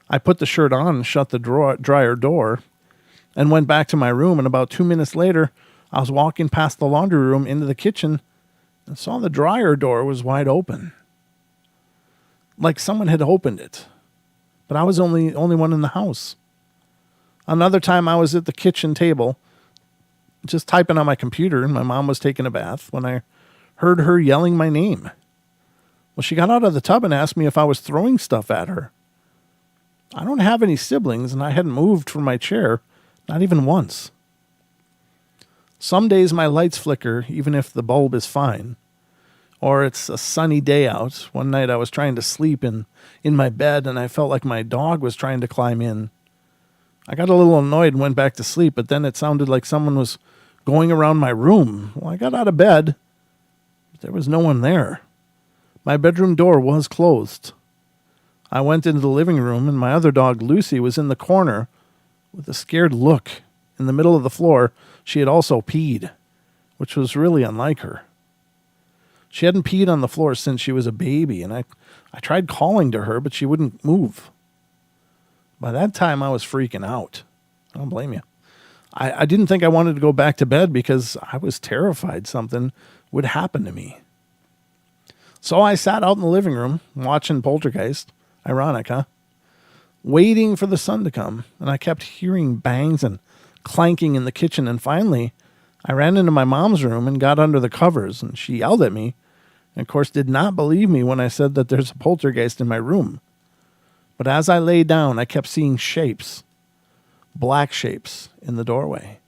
I put the shirt on and shut the dryer door and went back to my room, and about 2 minutes later, I was walking past the laundry room into the kitchen and saw the dryer door was wide open. Like someone had opened it. But I was only one in the house. Another time I was at the kitchen table just typing on my computer, and my mom was taking a bath when I heard her yelling my name. Well, she got out of the tub and asked me if I was throwing stuff at her. I don't have any siblings, and I hadn't moved from my chair, not even once. Some days my lights flicker, even if the bulb is fine. Or it's a sunny day out. One night I was trying to sleep in my bed, and I felt like my dog was trying to climb in. I got a little annoyed and went back to sleep, but then it sounded like someone was going around my room. Well, I got out of bed, but there was no one there. My bedroom door was closed. I went into the living room, and my other dog, Lucy, was in the corner with a scared look. In the middle of the floor, she had also peed, which was really unlike her. She hadn't peed on the floor since she was a baby, and I tried calling to her, but she wouldn't move. By that time, I was freaking out. I don't blame you. I didn't think I wanted to go back to bed because I was terrified something would happen to me. So I sat out in the living room watching Poltergeist. Ironic, huh? Waiting for the sun to come, and I kept hearing bangs and clanking in the kitchen, and finally, I ran into my mom's room and got under the covers, and she yelled at me, and of course did not believe me when I said that there's a poltergeist in my room. But as I lay down, I kept seeing shapes, black shapes, in the doorway.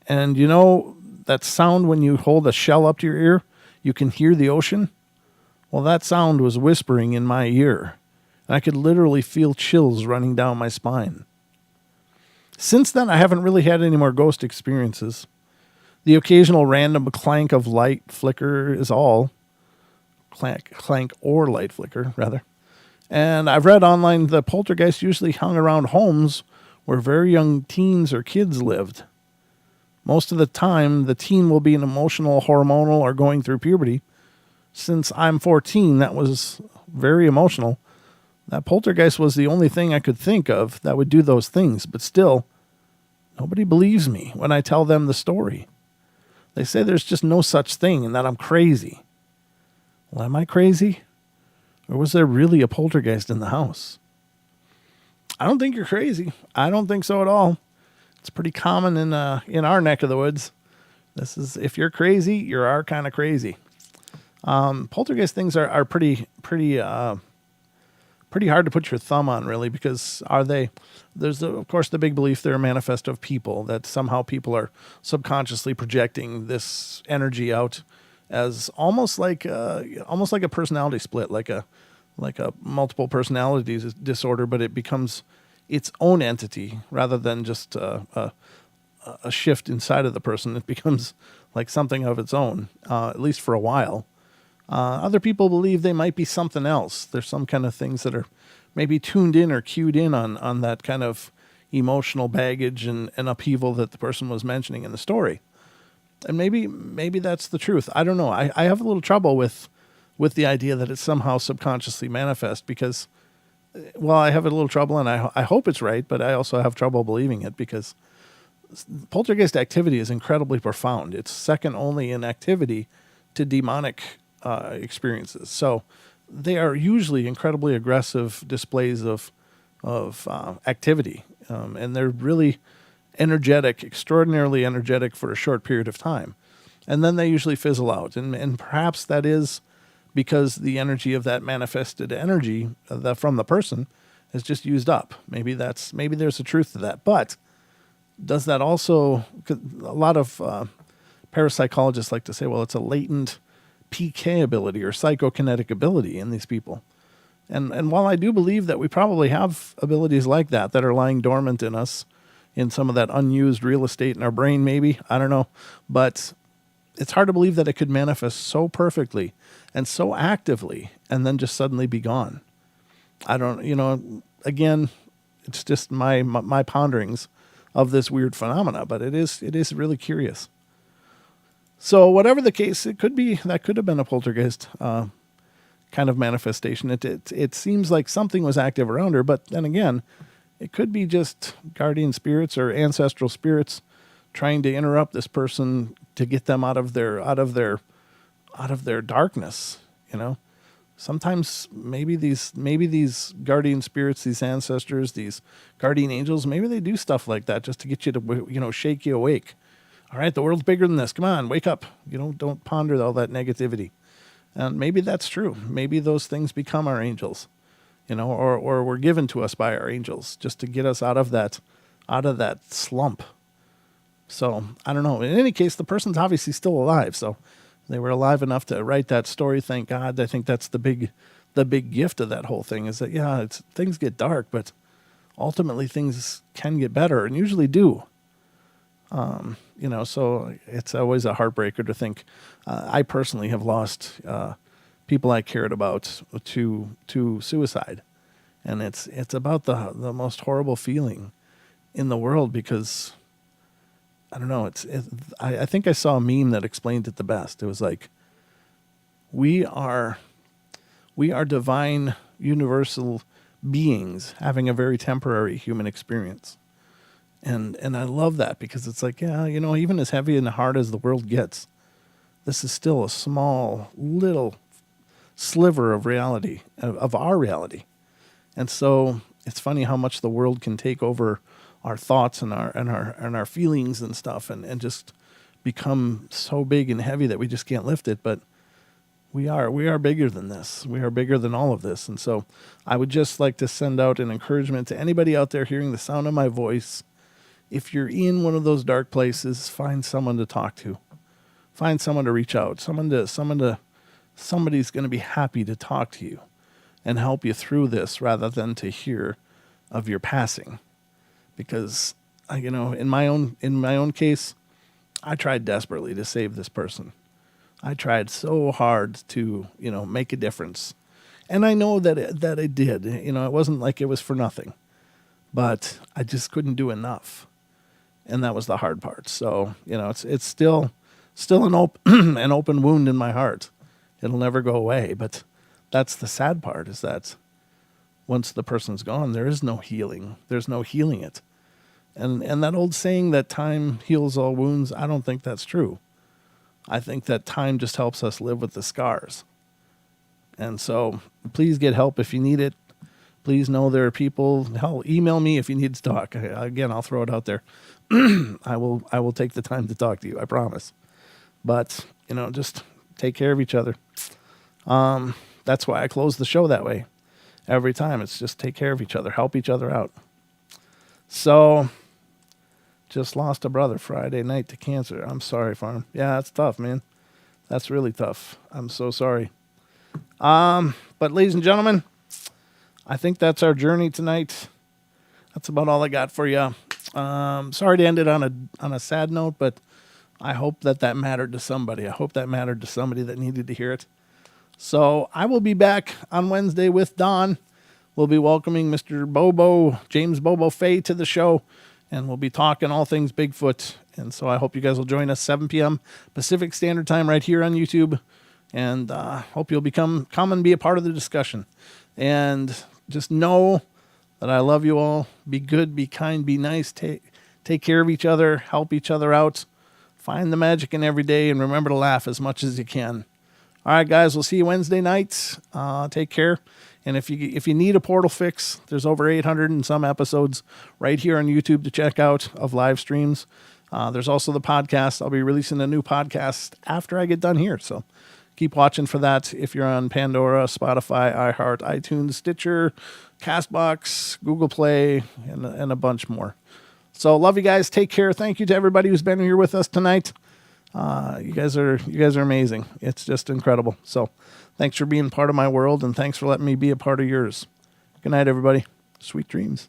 And you know that sound when you hold a shell up to your ear? You can hear the ocean? Well, that sound was whispering in my ear, and I could literally feel chills running down my spine. Since then, I haven't really had any more ghost experiences. The occasional random clank of light flicker is all. Clank or light flicker, rather. And I've read online that poltergeists usually hung around homes where very young teens or kids lived. Most of the time, the teen will be an emotional, hormonal, or going through puberty. Since I'm 14, that was very emotional. That poltergeist was the only thing I could think of that would do those things, but still, nobody believes me when I tell them the story. They say there's just no such thing and that I'm crazy. Well, am I crazy? Or was there really a poltergeist in the house? I don't think you're crazy. I don't think so at all. It's pretty common in our neck of the woods. This is, if you're crazy, you're our kind of crazy. Poltergeist things are pretty hard to put your thumb on, really, because there's of course the big belief they're a manifesto of people, that somehow people are subconsciously projecting this energy out as almost like a personality split, like a multiple personalities disorder, but it becomes its own entity rather than just a shift inside of the person. It becomes like something of its own, at least for a while. Other people believe they might be something else. There's some kind of things that are maybe tuned in or cued in on that kind of emotional baggage and upheaval that the person was mentioning in the story. And maybe that's the truth. I don't know. I have a little trouble with the idea that it's somehow subconsciously manifest because, well, I have a little trouble, and I hope it's right, but I also have trouble believing it because poltergeist activity is incredibly profound. It's second only in activity to demonic experiences. So they are usually incredibly aggressive displays of activity, and they're really energetic, extraordinarily energetic for a short period of time, and then they usually fizzle out. And perhaps that is because the energy of that manifested energy from the person is just used up. Maybe there's a truth to that, but does that also? A lot of parapsychologists like to say, well, it's a latent PK ability or psychokinetic ability in these people. And while I do believe that we probably have abilities like that are lying dormant in us, in some of that unused real estate in our brain, maybe, I don't know, but it's hard to believe that it could manifest so perfectly and so actively and then just suddenly be gone. I don't, again, it's just my ponderings of this weird phenomena, but it is really curious. So whatever the case, that could have been a poltergeist kind of manifestation. It seems like something was active around her, but then again, it could be just guardian spirits or ancestral spirits trying to interrupt this person to get them out of their darkness. Sometimes maybe these guardian spirits, these ancestors, these guardian angels, maybe they do stuff like that just to get you to shake you awake. All right, the world's bigger than this. Come on, wake up. Don't ponder all that negativity. And maybe that's true. Maybe those things become our angels, or were given to us by our angels just to get us out of that slump. So I don't know. In any case, the person's obviously still alive. So they were alive enough to write that story. Thank God. I think that's the big gift of that whole thing is that, things get dark, but ultimately things can get better and usually do. So it's always a heartbreaker to think. I personally have lost people I cared about to suicide, and it's about the most horrible feeling in the world because I don't know. I think I saw a meme that explained it the best. It was like we are divine universal beings having a very temporary human experience. And I love that because it's like, even as heavy and hard as the world gets, this is still a small little sliver of reality, of our reality. And so it's funny how much the world can take over our thoughts and our feelings and stuff and just become so big and heavy that we just can't lift it. But we are bigger than this. We are bigger than all of this. And so I would just like to send out an encouragement to anybody out there hearing the sound of my voice. If you're in one of those dark places, find someone to talk to. Find someone to reach out. Somebody's going to be happy to talk to you and help you through this rather than to hear of your passing. Because in my own case, I tried desperately to save this person. I tried so hard to, make a difference. And I know that I did. It wasn't like it was for nothing. But I just couldn't do enough. And that was the hard part. So, it's still an open wound in my heart. It'll never go away. But that's the sad part, is that once the person's gone, there is no healing. There's no healing it. And that old saying that time heals all wounds, I don't think that's true. I think that time just helps us live with the scars. And so please get help if you need it. Please know there are people. Hell, email me if you need to talk. Again, I'll throw it out there. I will take the time to talk to you. I promise. But just take care of each other. That's why I close the show that way every time. It's just take care of each other, help each other out. So, just lost a brother Friday night to cancer. I'm sorry for him. Yeah, that's tough, man. That's really tough. I'm so sorry. But ladies and gentlemen, I think that's our journey tonight. That's about all I got for you. Sorry to end it on a sad note, but I hope that mattered to somebody. I hope that mattered to somebody that needed to hear it. So I will be back on Wednesday with Don. We'll be welcoming Mr. Bobo, James Bobo Fay, to the show, and we'll be talking all things Bigfoot. And so I hope you guys will join us 7 p.m. Pacific Standard Time right here on YouTube. And hope you'll come and be a part of the discussion. And just know that I love you all. Be good, be kind, be nice. Take care of each other, help each other out. Find the magic in every day, and remember to laugh as much as you can. All right, guys, we'll see you Wednesday nights. Take care. And if you need a portal fix, there's over 800 and some episodes right here on YouTube to check out of live streams. There's also the podcast. I'll be releasing a new podcast after I get done here. So keep watching for that if you're on Pandora, Spotify, iHeart, iTunes, Stitcher, CastBox, Google Play, and a bunch more. So love you guys. Take care. Thank you to everybody who's been here with us tonight. You guys are amazing. It's just incredible. So thanks for being part of my world, and thanks for letting me be a part of yours. Good night, everybody. Sweet dreams.